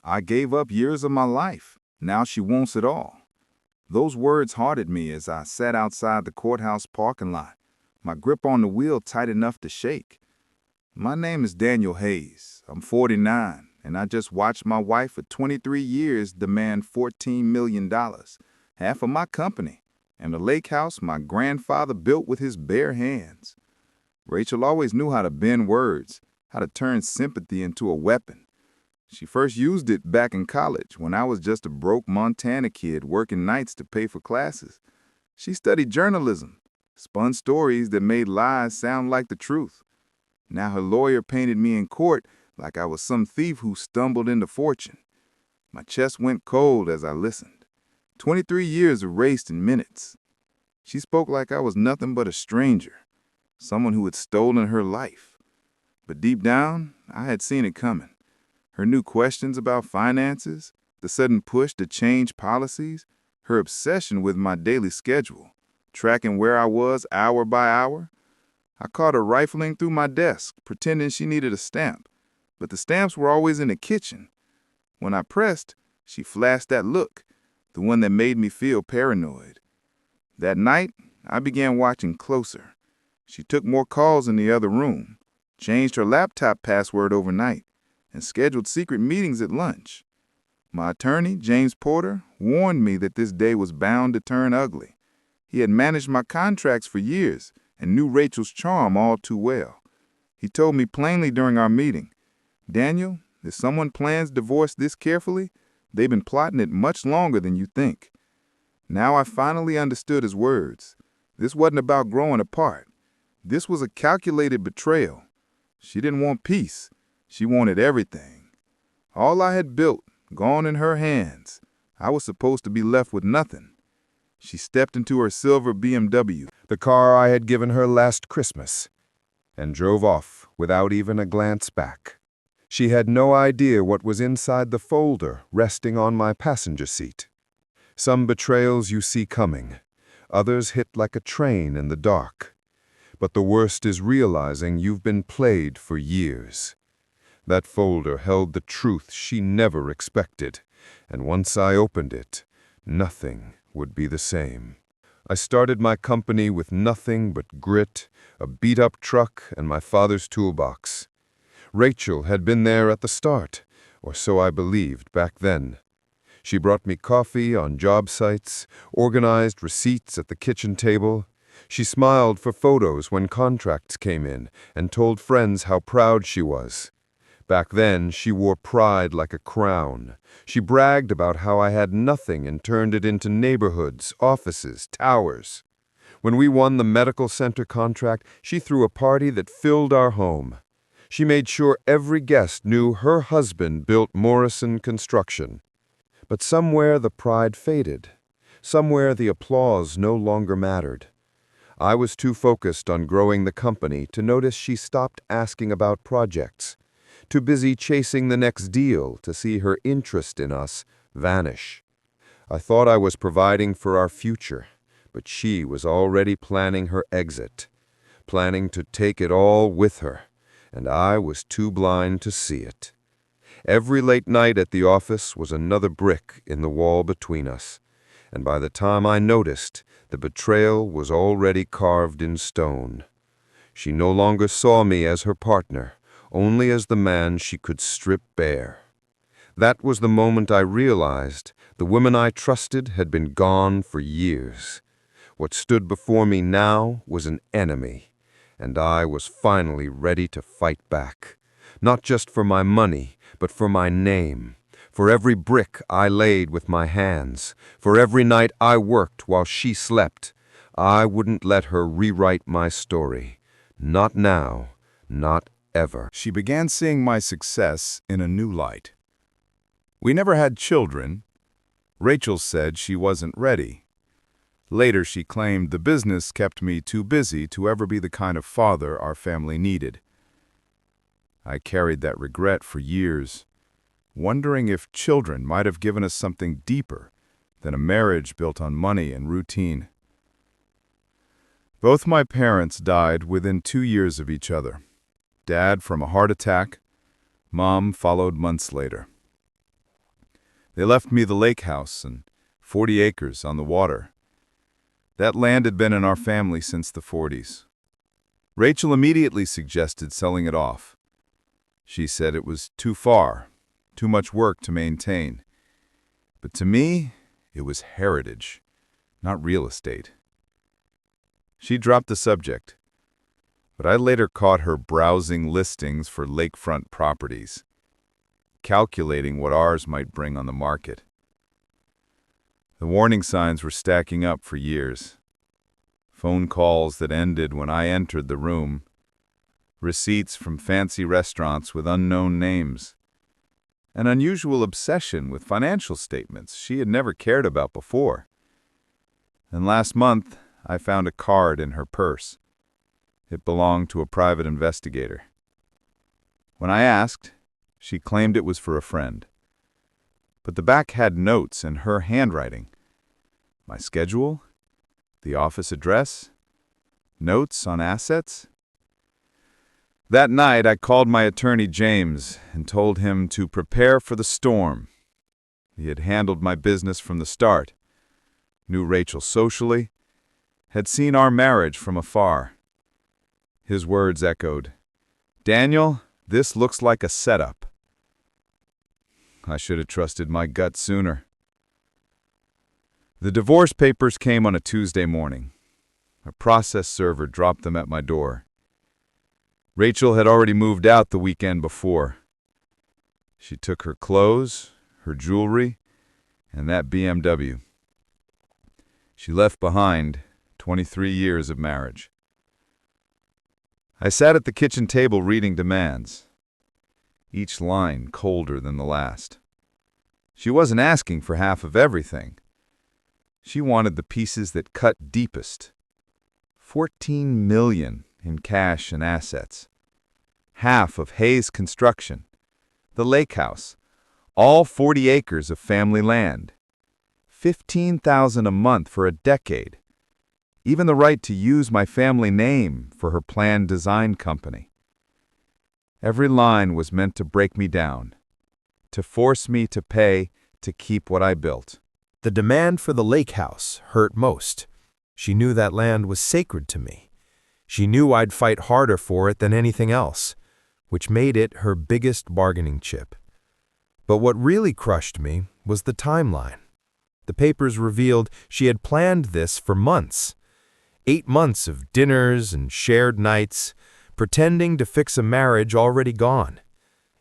I gave up years of my life. Now she wants it all. Those words haunted me as I sat outside the courthouse parking lot, my grip on the wheel tight enough to shake. My name is Daniel Hayes. I'm 49, and I just watched my wife of 23 years demand $14 million, half of my company, and a lake house my grandfather built with his bare hands. Rachel always knew how to bend words, how to turn sympathy into a weapon. She first used it back in college when I was just a broke Montana kid working nights to pay for classes. She studied journalism, spun stories that made lies sound like the truth. Now her lawyer painted me in court like I was some thief who stumbled into fortune. My chest went cold as I listened. 23 years erased in minutes. She spoke like I was nothing but a stranger, someone who had stolen her life. But deep down, I had seen it coming. Her new questions about finances, the sudden push to change policies, her obsession with my daily schedule, tracking where I was hour by hour. I caught her rifling through my desk, pretending she needed a stamp, but the stamps were always in the kitchen. When I pressed, she flashed that look, the one that made me feel paranoid. That night, I began watching closer. She took more calls in the other room, changed her laptop password overnight, and scheduled secret meetings at lunch. My attorney, James Porter, warned me that this day was bound to turn ugly. He had managed my contracts for years and knew Rachel's charm all too well. He told me plainly during our meeting, "Daniel, if someone plans divorce this carefully, they've been plotting it much longer than you think." Now I finally understood his words. This wasn't about growing apart. This was a calculated betrayal. She didn't want peace. She wanted everything. All I had built, gone in her hands. I was supposed to be left with nothing. She stepped into her silver BMW, the car I had given her last Christmas, and drove off without even a glance back. She had no idea what was inside the folder resting on my passenger seat. Some betrayals you see coming, others hit like a train in the dark. But the worst is realizing you've been played for years. That folder held the truth she never expected, and once I opened it, nothing would be the same. I started my company with nothing but grit, a beat-up truck, and my father's toolbox. Rachel had been there at the start, or so I believed back then. She brought me coffee on job sites, organized receipts at the kitchen table. She smiled for photos when contracts came in, and told friends how proud she was. Back then, she wore pride like a crown. She bragged about how I had nothing and turned it into neighborhoods, offices, towers. When we won the medical center contract, she threw a party that filled our home. She made sure every guest knew her husband built Morrison Construction. But somewhere the pride faded. Somewhere the applause no longer mattered. I was too focused on growing the company to notice she stopped asking about projects. Too busy chasing the next deal to see her interest in us vanish. I thought I was providing for our future, but she was already planning her exit, planning to take it all with her, and I was too blind to see it. Every late night at the office was another brick in the wall between us, and by the time I noticed, the betrayal was already carved in stone. She no longer saw me as her partner, only as the man she could strip bare. That was the moment I realized the woman I trusted had been gone for years. What stood before me now was an enemy, and I was finally ready to fight back. Not just for my money, but for my name, for every brick I laid with my hands, for every night I worked while she slept. I wouldn't let her rewrite my story. Not now, not ever. She began seeing my success in a new light. We never had children. Rachel said she wasn't ready. Later, she claimed the business kept me too busy to ever be the kind of father our family needed. I carried that regret for years, wondering if children might have given us something deeper than a marriage built on money and routine. Both my parents died within 2 years of each other. Dad from a heart attack, Mom followed months later. They left me the lake house and 40 acres on the water. That land had been in our family since the 40s. Rachel immediately suggested selling it off. She said it was too far, too much work to maintain. But to me, it was heritage, not real estate. She dropped the subject, but I later caught her browsing listings for lakefront properties, calculating what ours might bring on the market. The warning signs were stacking up for years. Phone calls that ended when I entered the room, receipts from fancy restaurants with unknown names, an unusual obsession with financial statements she had never cared about before. And last month, I found a card in her purse. It belonged to a private investigator. When I asked, she claimed it was for a friend. But the back had notes in her handwriting. My schedule, the office address, notes on assets. That night, I called my attorney James and told him to prepare for the storm. He had handled my business from the start, knew Rachel socially, had seen our marriage from afar. His words echoed, "Daniel, this looks like a setup." I should have trusted my gut sooner. The divorce papers came on a Tuesday morning. A process server dropped them at my door. Rachel had already moved out the weekend before. She took her clothes, her jewelry, and that BMW. She left behind 23 years of marriage. I sat at the kitchen table reading demands, each line colder than the last. She wasn't asking for half of everything. She wanted the pieces that cut deepest. $14 million in cash and assets. Half of Hayes Construction, the lake house, all 40 acres of family land. $15,000 a month for a decade. Even the right to use my family name for her planned design company. Every line was meant to break me down, to force me to pay to keep what I built. The demand for the lake house hurt most. She knew that land was sacred to me. She knew I'd fight harder for it than anything else, which made it her biggest bargaining chip. But what really crushed me was the timeline. The papers revealed she had planned this for months. 8 months of dinners and shared nights, pretending to fix a marriage already gone.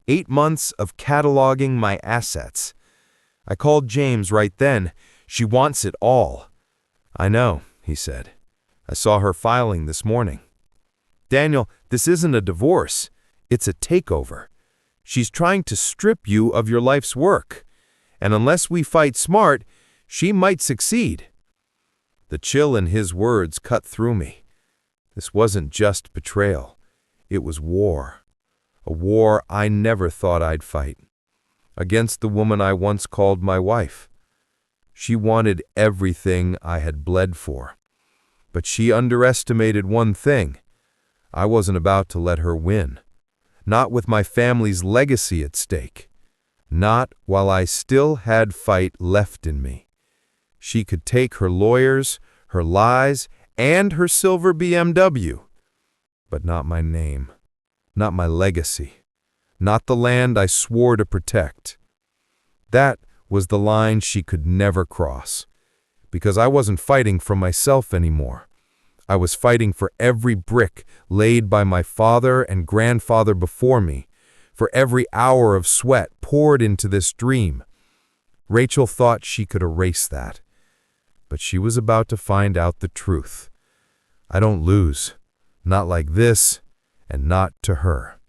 8 months of cataloging my assets. I called James right then. "She wants it all." "I know," he said. "I saw her filing this morning." "Daniel, this isn't a divorce. It's a takeover. She's trying to strip you of your life's work. And unless we fight smart, she might succeed." The chill in his words cut through me. This wasn't just betrayal. It was war. A war I never thought I'd fight. Against the woman I once called my wife. She wanted everything I had bled for. But she underestimated one thing. I wasn't about to let her win. Not with my family's legacy at stake. Not while I still had fight left in me. She could take her lawyers, her lies, and her silver BMW. But not my name. Not my legacy. Not the land I swore to protect. That was the line she could never cross. Because I wasn't fighting for myself anymore. I was fighting for every brick laid by my father and grandfather before me, for every hour of sweat poured into this dream. Rachel thought she could erase that. But she was about to find out the truth. I don't lose. Not like this, and not to her.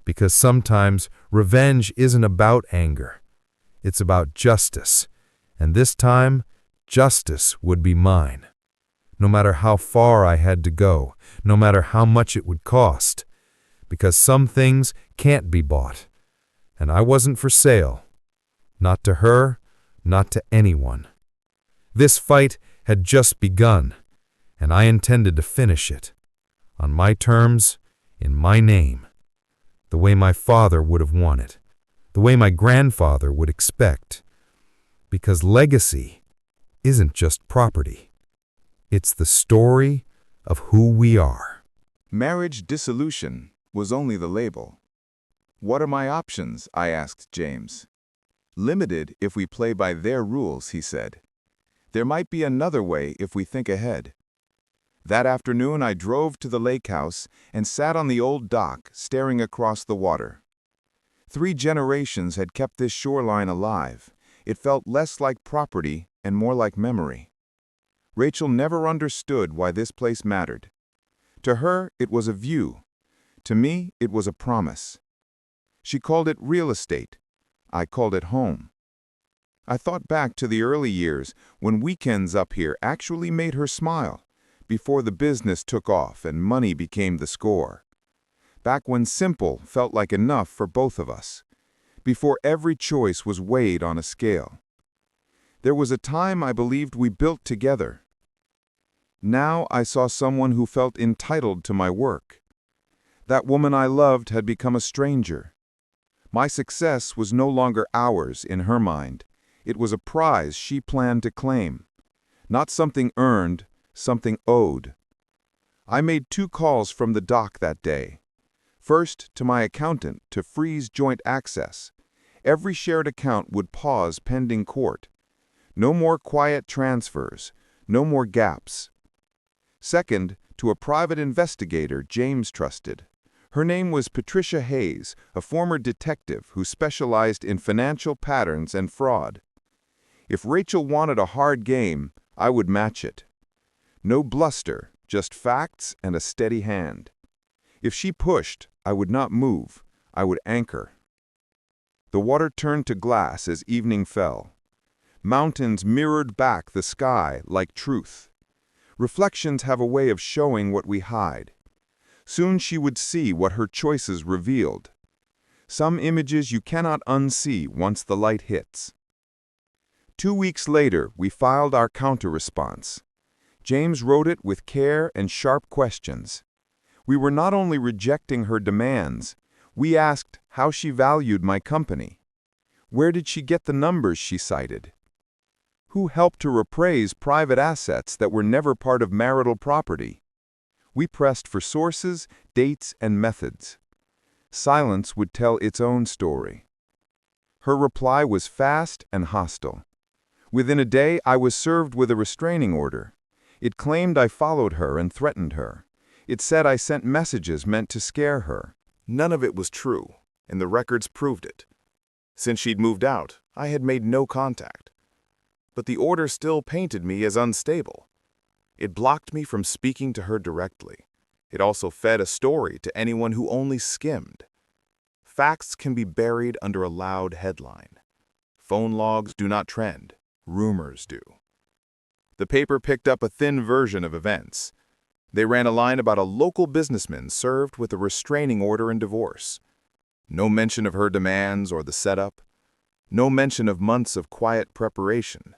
Because sometimes revenge isn't about anger. It's about justice. And this time, justice would be mine. No matter how far I had to go, no matter how much it would cost. Because some things can't be bought. And I wasn't for sale. Not to her, not to anyone. This fight had just begun, and I intended to finish it. On my terms, in my name. The way my father would have wanted. The way my grandfather would expect. Because legacy isn't just property. It's the story of who we are. Marriage dissolution was only the label. What are my options? I asked James. Limited if we play by their rules, he said. There might be another way if we think ahead. That afternoon I drove to the lake house and sat on the old dock, staring across the water. 3 generations had kept this shoreline alive. It felt less like property and more like memory. Rachel never understood why this place mattered. To her, it was a view. To me, it was a promise. She called it real estate. I called it home. I thought back to the early years when weekends up here actually made her smile, before the business took off and money became the score. Back when simple felt like enough for both of us, before every choice was weighed on a scale. There was a time I believed we built together. Now I saw someone who felt entitled to my work. That woman I loved had become a stranger. My success was no longer ours in her mind. It was a prize she planned to claim. Not something earned, something owed. I made 2 calls from the dock that day. First, to my accountant to freeze joint access. Every shared account would pause pending court. No more quiet transfers, no more gaps. Second, to a private investigator James trusted. Her name was Patricia Hayes, a former detective who specialized in financial patterns and fraud. If Rachel wanted a hard game, I would match it. No bluster, just facts and a steady hand. If she pushed, I would not move. I would anchor. The water turned to glass as evening fell. Mountains mirrored back the sky like truth. Reflections have a way of showing what we hide. Soon she would see what her choices revealed. Some images you cannot unsee once the light hits. 2 weeks later, we filed our counter-response. James wrote it with care and sharp questions. We were not only rejecting her demands, we asked how she valued my company. Where did she get the numbers she cited? Who helped her appraise private assets that were never part of marital property? We pressed for sources, dates, and methods. Silence would tell its own story. Her reply was fast and hostile. Within a day, I was served with a restraining order. It claimed I followed her and threatened her. It said I sent messages meant to scare her. None of it was true, and the records proved it. Since she'd moved out, I had made no contact. But the order still painted me as unstable. It blocked me from speaking to her directly. It also fed a story to anyone who only skimmed. Facts can be buried under a loud headline. Phone logs do not trend. Rumors do. The paper picked up a thin version of events. They ran a line about a local businessman served with a restraining order and divorce. No mention of her demands or the setup. No mention of months of quiet preparation.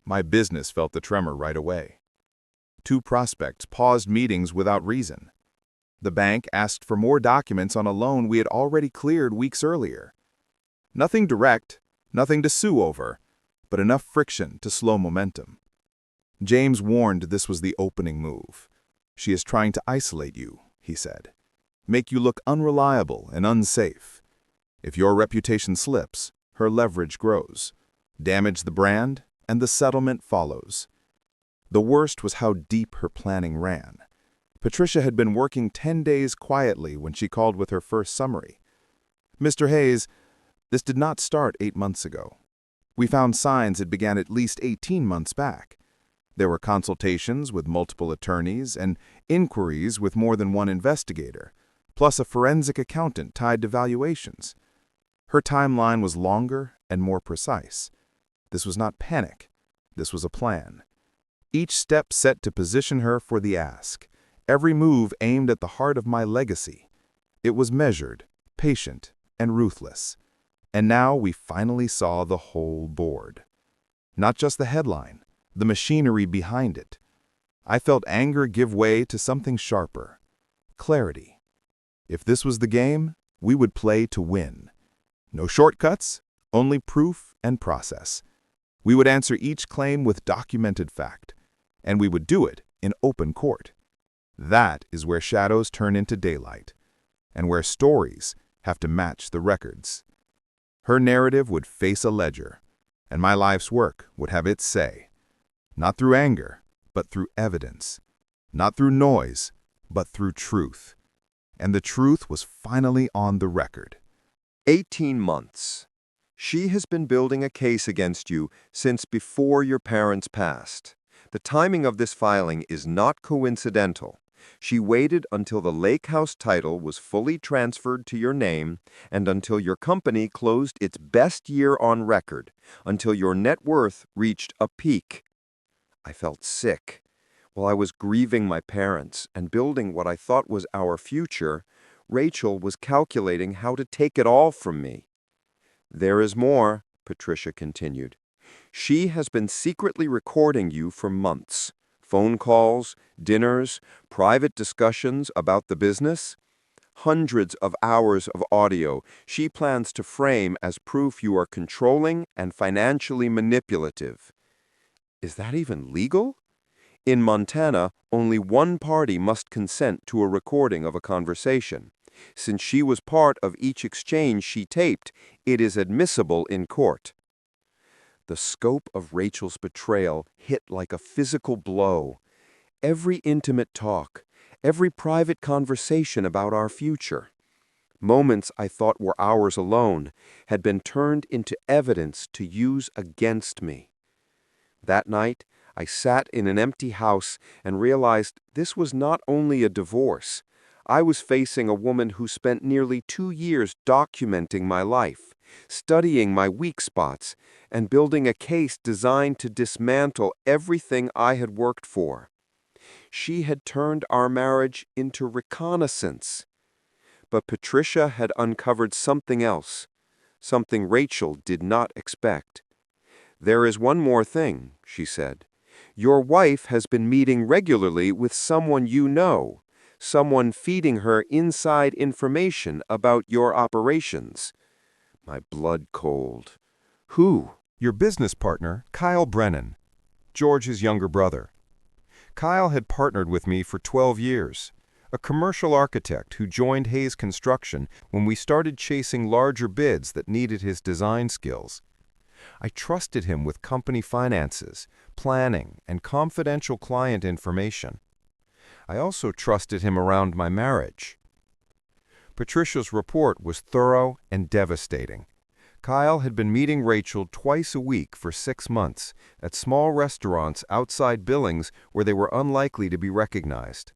My business felt the tremor right away. 2 prospects paused meetings without reason. The bank asked for more documents on a loan we had already cleared weeks earlier. Nothing direct, nothing to sue over, but enough friction to slow momentum. James warned this was the opening move. She is trying to isolate you, he said. Make you look unreliable and unsafe. If your reputation slips, her leverage grows. Damage the brand, and the settlement follows. The worst was how deep her planning ran. Patricia had been working 10 days quietly when she called with her first summary. Mr. Hayes, this did not start 8 months ago. We found signs it began at least 18 months back. There were consultations with multiple attorneys and inquiries with more than one investigator, plus a forensic accountant tied to valuations. Her timeline was longer and more precise. This was not panic. This was a plan. Each step set to position her for the ask. Every move aimed at the heart of my legacy. It was measured, patient, and ruthless. And now we finally saw the whole board. Not just the headline, the machinery behind it. I felt anger give way to something sharper. Clarity. If this was the game, we would play to win. No shortcuts, only proof and process. We would answer each claim with documented fact, and we would do it in open court. That is where shadows turn into daylight, and where stories have to match the records. Her narrative would face a ledger, and my life's work would have its say. Not through anger, but through evidence. Not through noise, but through truth. And the truth was finally on the record. 18 months. She has been building a case against you since before your parents passed. The timing of this filing is not coincidental. She waited until the lake house title was fully transferred to your name and until your company closed its best year on record, until your net worth reached a peak. I felt sick. While I was grieving my parents and building what I thought was our future, Rachel was calculating how to take it all from me. There is more, Patricia continued. She has been secretly recording you for months. Phone calls, dinners, private discussions about the business. Hundreds of hours of audio she plans to frame as proof you are controlling and financially manipulative. Is that even legal? In Montana, only one party must consent to a recording of a conversation. Since she was part of each exchange she taped, it is admissible in court. The scope of Rachel's betrayal hit like a physical blow. Every intimate talk, every private conversation about our future. Moments I thought were ours alone had been turned into evidence to use against me. That night, I sat in an empty house and realized this was not only a divorce. I was facing a woman who spent nearly 2 years documenting my life, studying my weak spots, and building a case designed to dismantle everything I had worked for. She had turned our marriage into reconnaissance. But Patricia had uncovered something else, something Rachel did not expect. "There is one more thing," she said. "Your wife has been meeting regularly with someone you know, someone feeding her inside information about your operations." My blood cold. "Who?" Your business partner, Kyle Brennan, George's younger brother. Kyle had partnered with me for 12 years, a commercial architect who joined Hayes Construction when we started chasing larger bids that needed his design skills. I trusted him with company finances, planning, and confidential client information. I also trusted him around my marriage. Patricia's report was thorough and devastating. Kyle had been meeting Rachel twice a week for 6 months at small restaurants outside Billings where they were unlikely to be recognized.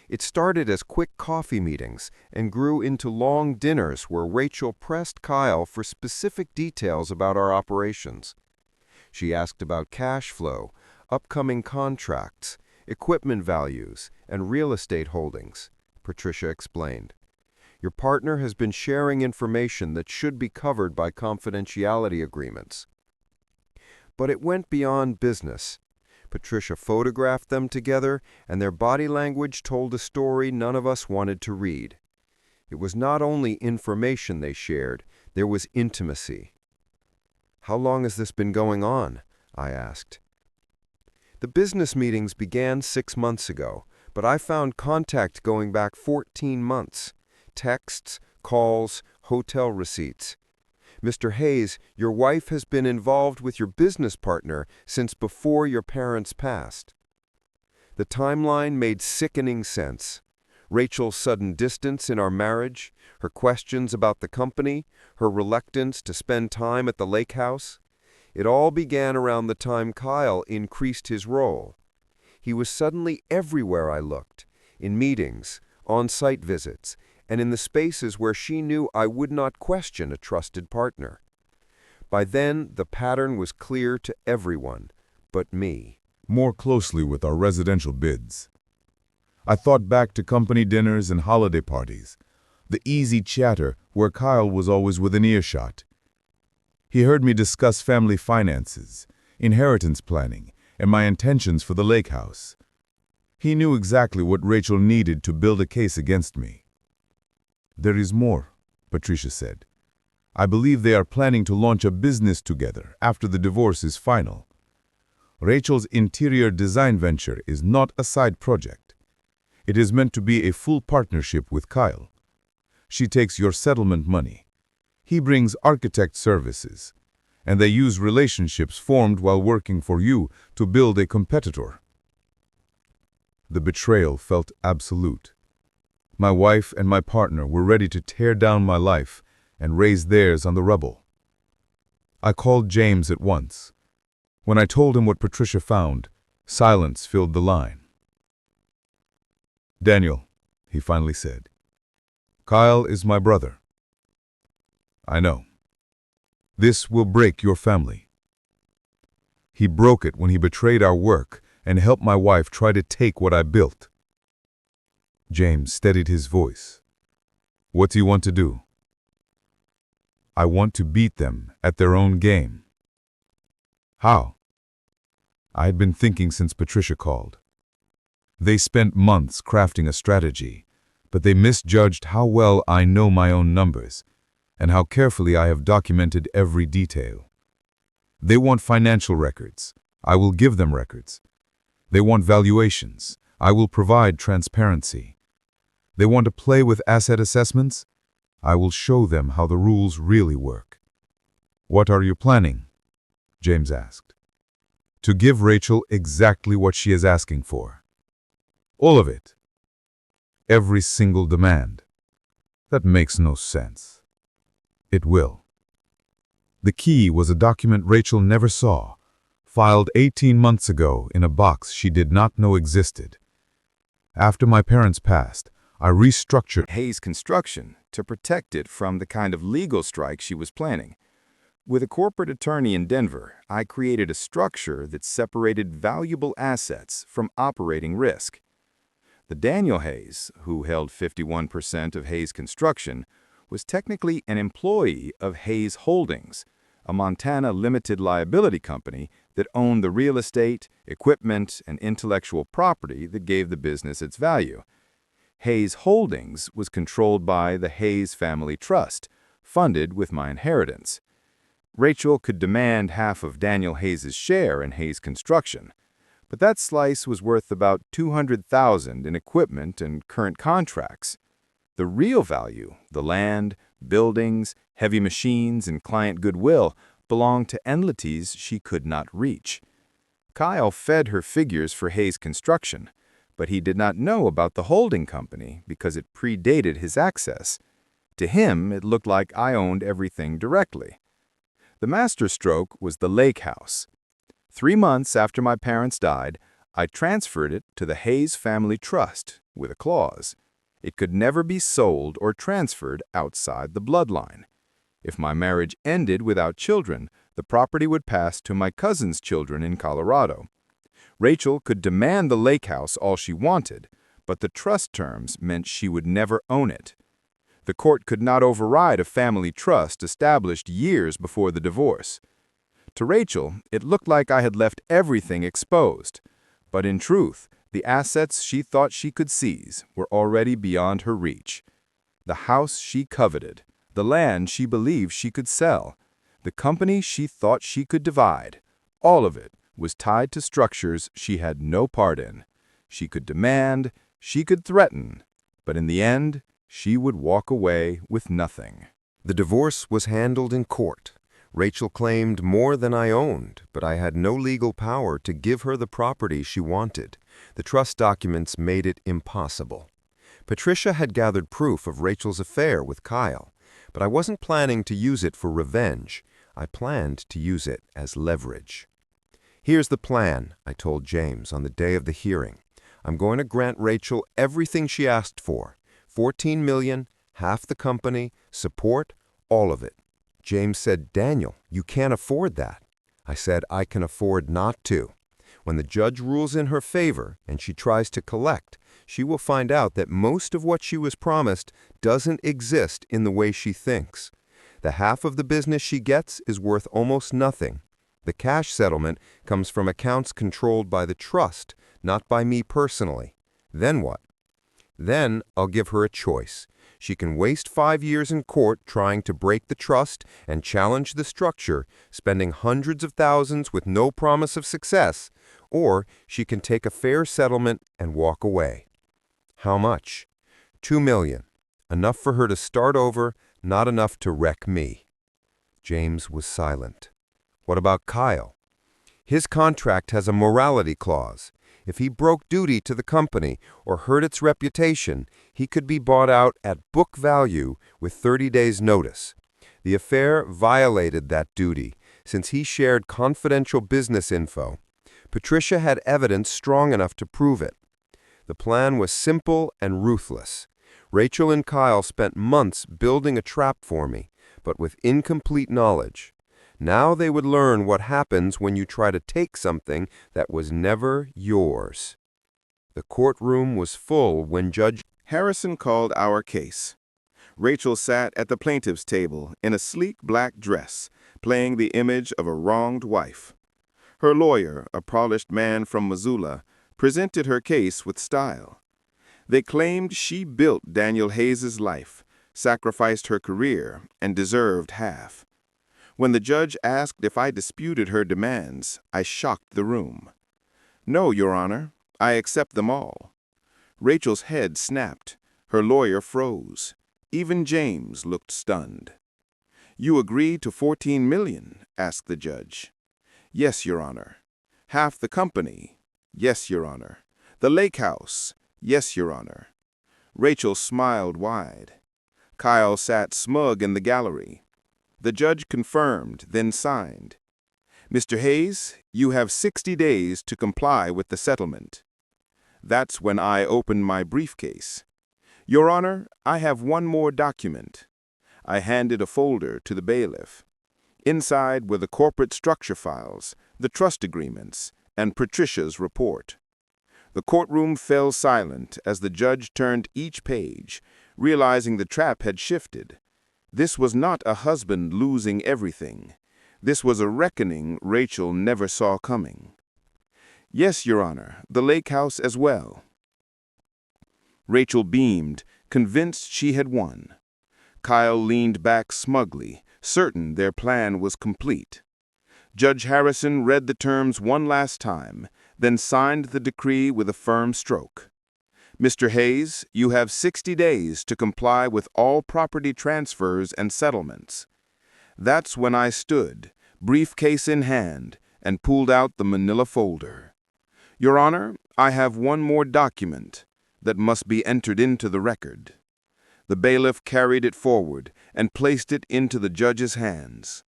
It started as quick coffee meetings and grew into long dinners where Rachel pressed Kyle for specific details about our operations. She asked about cash flow, upcoming contracts, equipment values, and real estate holdings, Patricia explained. Your partner has been sharing information that should be covered by confidentiality agreements. But it went beyond business. Patricia photographed them together, and their body language told a story none of us wanted to read. It was not only information they shared, there was intimacy. "How long has this been going on?" I asked. "The business meetings began 6 months ago, but I found contact going back 14 months. Texts, calls, hotel receipts. Mr. Hayes, your wife has been involved with your business partner since before your parents passed." The timeline made sickening sense. Rachel's sudden distance in our marriage, her questions about the company, her reluctance to spend time at the lake house. It all began around the time Kyle increased his role. He was suddenly everywhere I looked, in meetings, on-site visits, and in the spaces where she knew I would not question a trusted partner. By then, the pattern was clear to everyone but me. More closely with our residential bids. I thought back to company dinners and holiday parties, the easy chatter where Kyle was always within earshot. He heard me discuss family finances, inheritance planning, and my intentions for the lake house. He knew exactly what Rachel needed to build a case against me. "There is more," Patricia said. I believe they are planning to launch a business together after the divorce is final. Rachel's interior design venture is not a side project. It is meant to be a full partnership with Kyle. She takes your settlement money. He brings architect services, and they use relationships formed while working for you to build a competitor. The betrayal felt absolute. My wife and my partner were ready to tear down my life and raise theirs on the rubble. I called James at once. When I told him what Patricia found, silence filled the line. "Daniel," he finally said, "Kyle is my brother. I know. This will break your family. He broke it when he betrayed our work and helped my wife try to take what I built." James steadied his voice. "What do you want to do?" "I want to beat them at their own game." "How?" I had been thinking since Patricia called. They spent months crafting a strategy, but they misjudged how well I know my own numbers and how carefully I have documented every detail. They want financial records. I will give them records. They want valuations. I will provide transparency. They want to play with asset assessments. I will show them how the rules really work. "What are you planning?" James asked. "To give Rachel exactly what she is asking for. All of it. Every single demand." "That makes no sense." "It will." The key was a document Rachel never saw, filed 18 months ago in a box she did not know existed. After my parents passed, I restructured Hayes Construction to protect it from the kind of legal strike she was planning. With a corporate attorney in Denver, I created a structure that separated valuable assets from operating risk. The Daniel Hayes, who held 51% of Hayes Construction, was technically an employee of Hayes Holdings, a Montana limited liability company that owned the real estate, equipment, and intellectual property that gave the business its value. Hayes Holdings was controlled by the Hayes Family Trust, funded with my inheritance. Rachel could demand half of Daniel Hayes' share in Hayes Construction, but that slice was worth about $200,000 in equipment and current contracts. The real value, the land, buildings, heavy machines, and client goodwill, belonged to entities she could not reach. Kyle fed her figures for Hayes Construction, but he did not know about the holding company because it predated his access. To him, it looked like I owned everything directly. The masterstroke was the lake house. 3 months after my parents died, I transferred it to the Hayes Family Trust with a clause. It could never be sold or transferred outside the bloodline. If my marriage ended without children, the property would pass to my cousin's children in Colorado. Rachel could demand the lake house all she wanted, but the trust terms meant she would never own it. The court could not override a family trust established years before the divorce. To Rachel, it looked like I had left everything exposed, but in truth, the assets she thought she could seize were already beyond her reach. The house she coveted, the land she believed she could sell, the company she thought she could divide, all of it was tied to structures she had no part in. She could demand, she could threaten, but in the end, she would walk away with nothing. The divorce was handled in court. Rachel claimed more than I owned, but I had no legal power to give her the property she wanted. The trust documents made it impossible. Patricia had gathered proof of Rachel's affair with Kyle, but I wasn't planning to use it for revenge. I planned to use it as leverage. "Here's the plan," I told James on the day of the hearing. "I'm going to grant Rachel everything she asked for. $14 million, half the company, support, all of it." James said, "Daniel, you can't afford that." I said, "I can afford not to. When the judge rules in her favor and she tries to collect, she will find out that most of what she was promised doesn't exist in the way she thinks. The half of the business she gets is worth almost nothing. The cash settlement comes from accounts controlled by the trust, not by me personally. Then what? Then I'll give her a choice. She can waste 5 years in court trying to break the trust and challenge the structure, spending hundreds of thousands with no promise of success, or she can take a fair settlement and walk away. How much? $2 million. Enough for her to start over, not enough to wreck me. James was silent. What about Kyle? His contract has a morality clause. If he broke duty to the company or hurt its reputation, he could be bought out at book value with 30 days' notice. The affair violated that duty, since he shared confidential business info. Patricia had evidence strong enough to prove it. The plan was simple and ruthless. Rachel and Kyle spent months building a trap for me, but with incomplete knowledge. Now they would learn what happens when you try to take something that was never yours. The courtroom was full when Judge Harrison called our case. Rachel sat at the plaintiff's table in a sleek black dress, playing the image of a wronged wife. Her lawyer, a polished man from Missoula, presented her case with style. They claimed she built Daniel Hayes's life, sacrificed her career, and deserved half. When the judge asked if I disputed her demands, I shocked the room. No, Your Honor, I accept them all. Rachel's head snapped. Her lawyer froze. Even James looked stunned. You agree to $14 million? Asked the judge. Yes, Your Honor. Half the company? Yes, Your Honor. The lake house? Yes, Your Honor. Rachel smiled wide. Kyle sat smug in the gallery. The judge confirmed, then signed. Mr. Hayes, you have 60 days to comply with the settlement. That's when I opened my briefcase. Your Honor, I have one more document. I handed a folder to the bailiff. Inside were the corporate structure files, the trust agreements, and Patricia's report. The courtroom fell silent as the judge turned each page, realizing the trap had shifted. This was not a husband losing everything. This was a reckoning Rachel never saw coming. Yes, Your Honor, the lake house as well. Rachel beamed, convinced she had won. Kyle leaned back smugly, certain their plan was complete. Judge Harrison read the terms one last time, then signed the decree with a firm stroke. Mr. Hayes, you have 60 days to comply with all property transfers and settlements. That's when I stood, briefcase in hand, and pulled out the manila folder. Your Honor, I have one more document that must be entered into the record. The bailiff carried it forward and placed it into the judge's hands.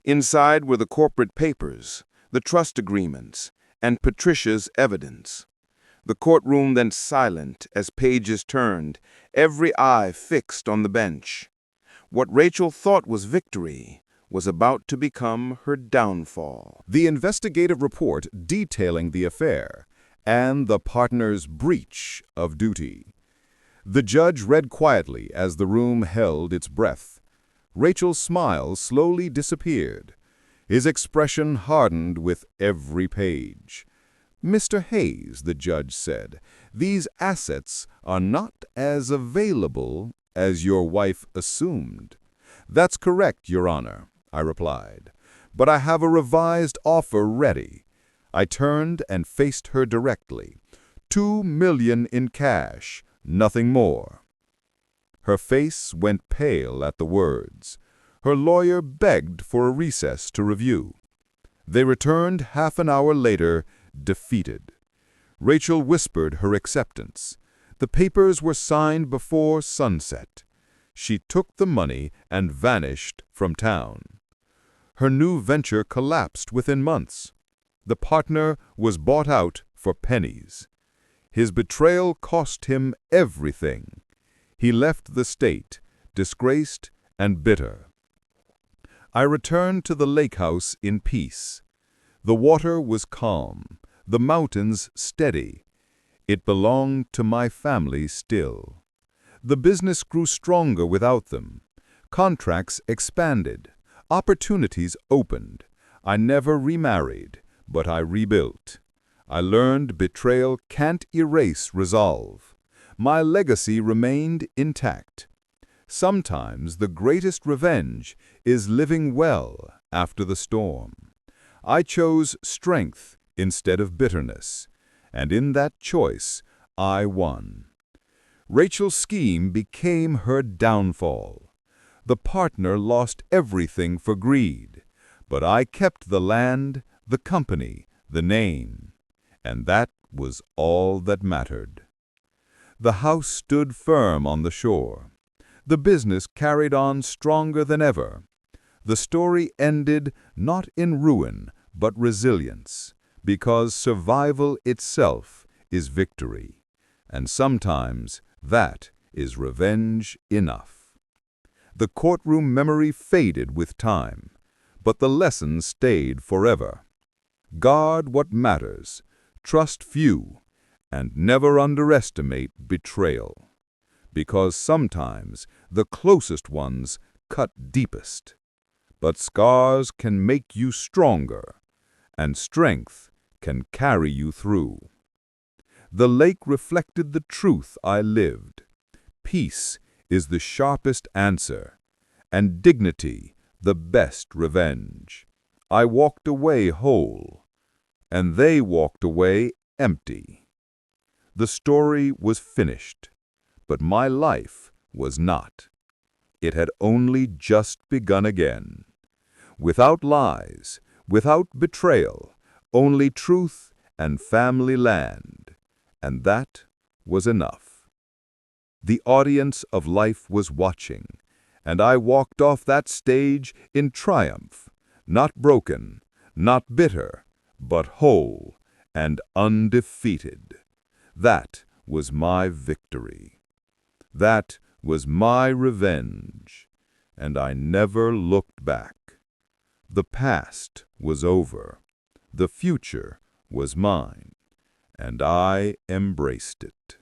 Inside were the corporate papers, the trust agreements, and Patricia's evidence. The courtroom then silent as pages turned, every eye fixed on the bench. What Rachel thought was victory was about to become her downfall. The investigative report detailing the affair and the partner's breach of duty. The judge read quietly as the room held its breath. Rachel's smile slowly disappeared. His expression hardened with every page. Mr. Hayes, the judge said, these assets are not as available as your wife assumed. That's correct, Your Honor, I replied, but I have a revised offer ready. I turned and faced her directly. $2 million in cash, nothing more. Her face went pale at the words. Her lawyer begged for a recess to review. They returned half an hour later, defeated. Rachel whispered her acceptance. The papers were signed before sunset. She took the money and vanished from town. Her new venture collapsed within months. The partner was bought out for pennies. His betrayal cost him everything. He left the state, disgraced and bitter. I returned to the lake house in peace. The water was calm, the mountains steady. It belonged to my family still. The business grew stronger without them. Contracts expanded. Opportunities opened. I never remarried, but I rebuilt. I learned betrayal can't erase resolve. My legacy remained intact. Sometimes the greatest revenge is living well after the storm. I chose strength instead of bitterness, and in that choice I won. Rachel's scheme became her downfall. The partner lost everything for greed, but I kept the land, the company, the name, and that was all that mattered. The house stood firm on the shore. The business carried on stronger than ever. The story ended not in ruin, but resilience, because survival itself is victory, and sometimes that is revenge enough. The courtroom memory faded with time, but the lesson stayed forever. Guard what matters, trust few, and never underestimate betrayal, because sometimes the closest ones cut deepest. But scars can make you stronger, and strength can carry you through. The lake reflected the truth I lived. Peace is the sharpest answer, and dignity the best revenge. I walked away whole, and they walked away empty. The story was finished, but my life was not. It had only just begun again. Without lies, without betrayal, only truth and family land, and that was enough. The audience of life was watching, and I walked off that stage in triumph, not broken, not bitter, but whole and undefeated. That was my victory. That was my revenge, and I never looked back. The past was over. The future was mine, and I embraced it.